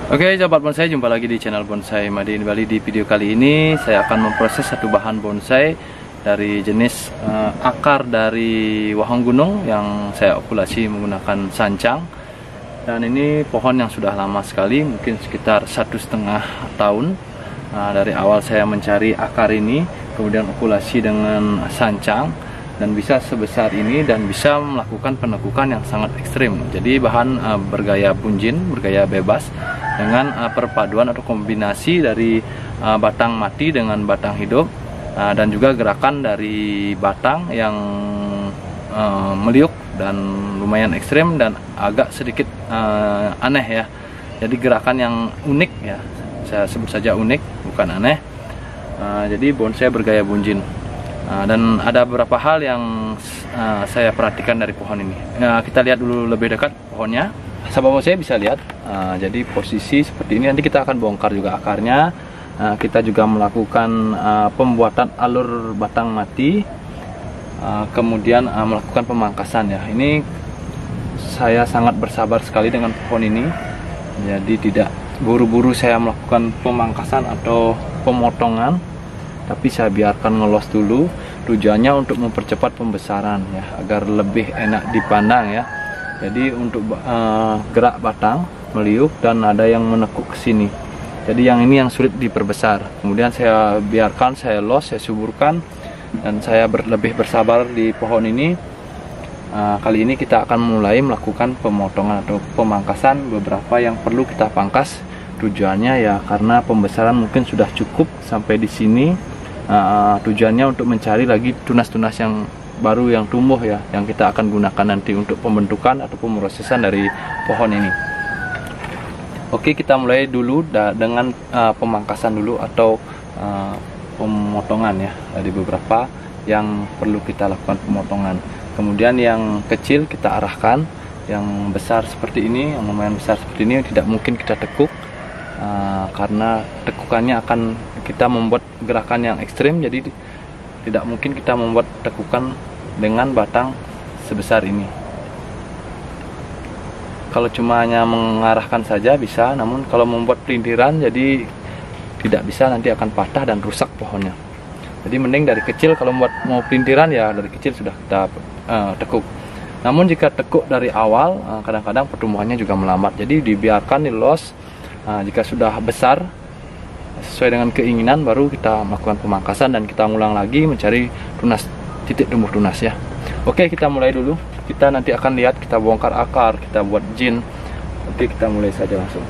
Oke, sahabat bonsai, jumpa lagi di channel Bonsai Made in Bali. Di video kali ini saya akan memproses satu bahan bonsai dari jenis akar dari wahong gunung yang saya okulasi menggunakan sancang. Dan ini pohon yang sudah lama sekali, mungkin sekitar 1,5 tahun. Dari awal saya mencari akar ini, kemudian okulasi dengan sancang, dan bisa sebesar ini dan bisa melakukan penekukan yang sangat ekstrim. Jadi bahan bergaya bunjin, bergaya bebas, dengan perpaduan atau kombinasi dari batang mati dengan batang hidup, dan juga gerakan dari batang yang meliuk dan lumayan ekstrim dan agak sedikit aneh ya. Jadi gerakan yang unik ya, saya sebut saja unik, bukan aneh. Jadi bonsai bergaya bunjin. Dan ada beberapa hal yang saya perhatikan dari pohon ini. Kita lihat dulu lebih dekat pohonnya. Sahabat bonsai bisa lihat. Jadi posisi seperti ini, nanti kita akan bongkar juga akarnya. Kita juga melakukan pembuatan alur batang mati, kemudian melakukan pemangkasan ya. Ini saya sangat bersabar sekali dengan pohon ini. Jadi tidak buru-buru saya melakukan pemangkasan atau pemotongan, tapi saya biarkan ngelos dulu. Tujuannya untuk mempercepat pembesaran ya, agar lebih enak dipandang ya. Jadi untuk gerak batang meliuk dan ada yang menekuk ke sini. Jadi yang ini yang sulit diperbesar. Kemudian saya biarkan, saya los, saya suburkan, dan saya lebih bersabar di pohon ini. Kali ini kita akan mulai melakukan pemotongan atau pemangkasan beberapa yang perlu kita pangkas. Tujuannya ya karena pembesaran mungkin sudah cukup sampai di sini. Tujuannya untuk mencari lagi tunas-tunas yang baru yang tumbuh ya, yang kita akan gunakan nanti untuk pembentukan atau pemrosesan dari pohon ini. Oke, kita mulai dulu dengan pemangkasan dulu atau pemotongan ya, dari beberapa yang perlu kita lakukan pemotongan. Kemudian yang kecil kita arahkan, yang besar seperti ini, yang lumayan besar seperti ini tidak mungkin kita tekuk. Karena tekukannya akan kita membuat gerakan yang ekstrim, jadi tidak mungkin kita membuat tekukan dengan batang sebesar ini. Kalau cuma hanya mengarahkan saja bisa, namun kalau membuat pelintiran jadi tidak bisa, nanti akan patah dan rusak pohonnya. Jadi mending dari kecil, kalau mau pelintiran ya dari kecil sudah kita tekuk. Namun jika tekuk dari awal, kadang-kadang pertumbuhannya juga melambat, jadi dibiarkan dilos. Jika sudah besar sesuai dengan keinginan, baru kita melakukan pemangkasan dan kita ngulang lagi mencari tunas, titik tumbuh tunas ya. Oke, kita mulai dulu. Kita nanti akan lihat, kita bongkar akar, kita buat jin. Oke, kita mulai saja langsung.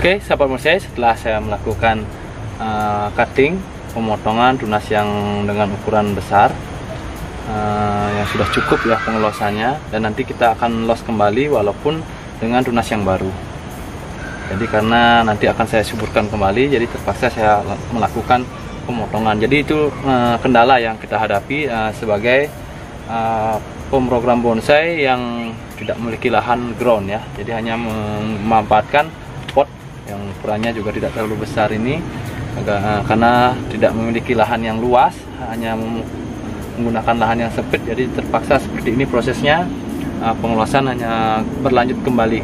Oke, sahabat bonsai, setelah saya melakukan cutting, pemotongan tunas yang dengan ukuran besar, yang sudah cukup ya pengelosannya, dan nanti kita akan los kembali walaupun dengan tunas yang baru. Jadi karena nanti akan saya suburkan kembali, jadi terpaksa saya melakukan pemotongan. Jadi itu kendala yang kita hadapi sebagai pemrogram bonsai yang tidak memiliki lahan ground ya. Jadi hanya memanfaatkan pot yang ukurannya juga tidak terlalu besar ini, karena tidak memiliki lahan yang luas, hanya menggunakan lahan yang sempit. Jadi terpaksa seperti ini prosesnya, pengelosan hanya berlanjut kembali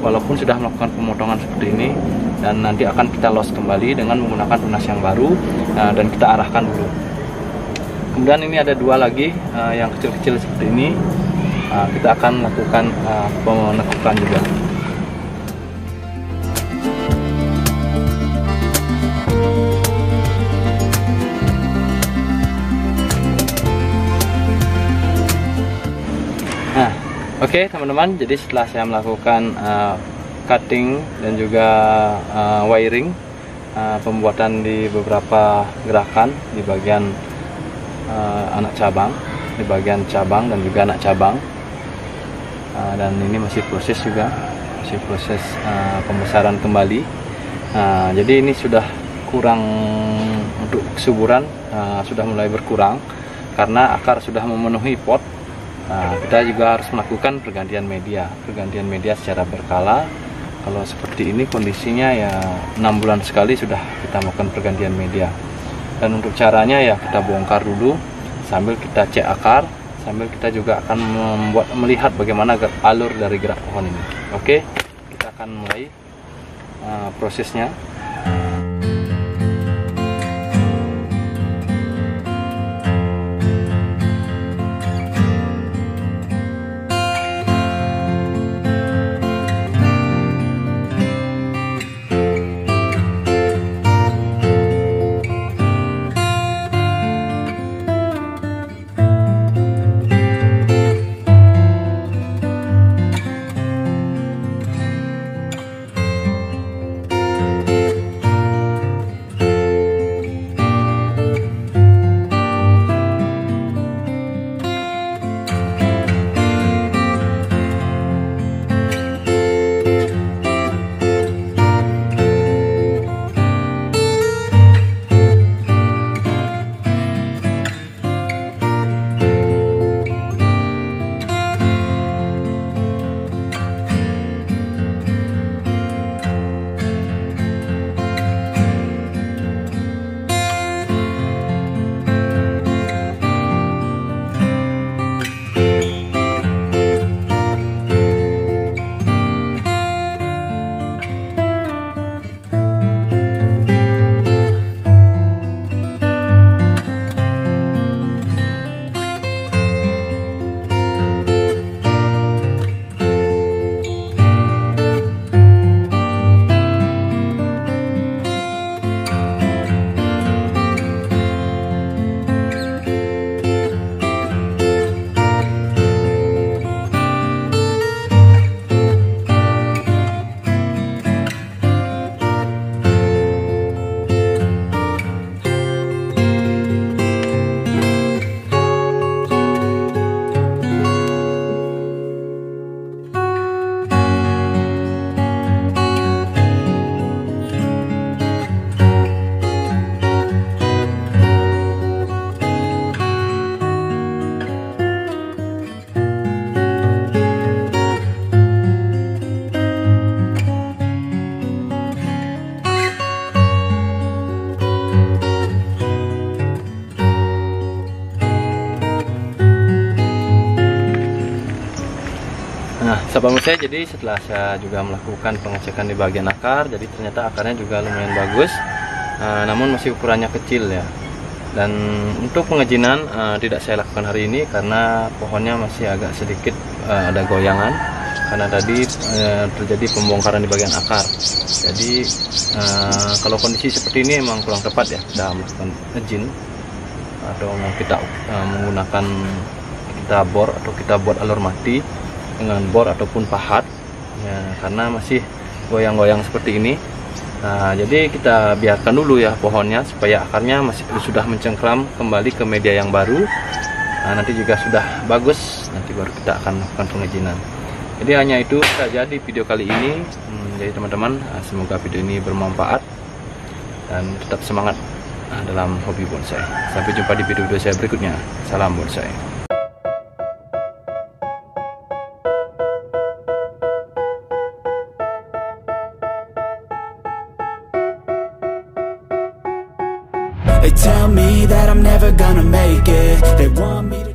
walaupun sudah melakukan pemotongan seperti ini, dan nanti akan kita los kembali dengan menggunakan tunas yang baru, dan kita arahkan dulu. Kemudian ini ada dua lagi yang kecil-kecil seperti ini, kita akan lakukan penekukan juga. Nah, oke teman-teman, jadi setelah saya melakukan cutting dan juga wiring, pembuatan di beberapa gerakan di bagian anak cabang, di bagian cabang dan juga anak cabang, dan ini masih proses juga, masih proses pembesaran kembali. Jadi ini sudah kurang untuk kesuburan, sudah mulai berkurang karena akar sudah memenuhi pot. Kita juga harus melakukan pergantian media secara berkala. Kalau seperti ini kondisinya ya 6 bulan sekali sudah kita melakukan pergantian media. Dan untuk caranya ya kita bongkar dulu sambil kita cek akar, sambil kita juga akan melihat bagaimana alur dari gerak pohon ini. Oke, kita akan mulai prosesnya. Nah, sahabat bonsai, jadi setelah saya juga melakukan pengecekan di bagian akar, jadi ternyata akarnya juga lumayan bagus, namun masih ukurannya kecil ya. Dan untuk pengejinan tidak saya lakukan hari ini karena pohonnya masih agak sedikit ada goyangan, karena tadi terjadi pembongkaran di bagian akar. Jadi kalau kondisi seperti ini memang kurang tepat ya kita melakukan ngejin, atau kita menggunakan, kita bor atau kita buat alur mati dengan bor ataupun pahat ya, karena masih goyang-goyang seperti ini. Nah, jadi kita biarkan dulu ya pohonnya supaya akarnya masih sudah mencengkram kembali ke media yang baru. Nah, nanti juga sudah bagus, nanti baru kita akan lakukan pengejinan. Jadi hanya itu saja di video kali ini. Jadi teman-teman, semoga video ini bermanfaat dan tetap semangat dalam hobi bonsai. Sampai jumpa di video saya berikutnya. Salam bonsai. They tell me that I'm never gonna make it. They want me to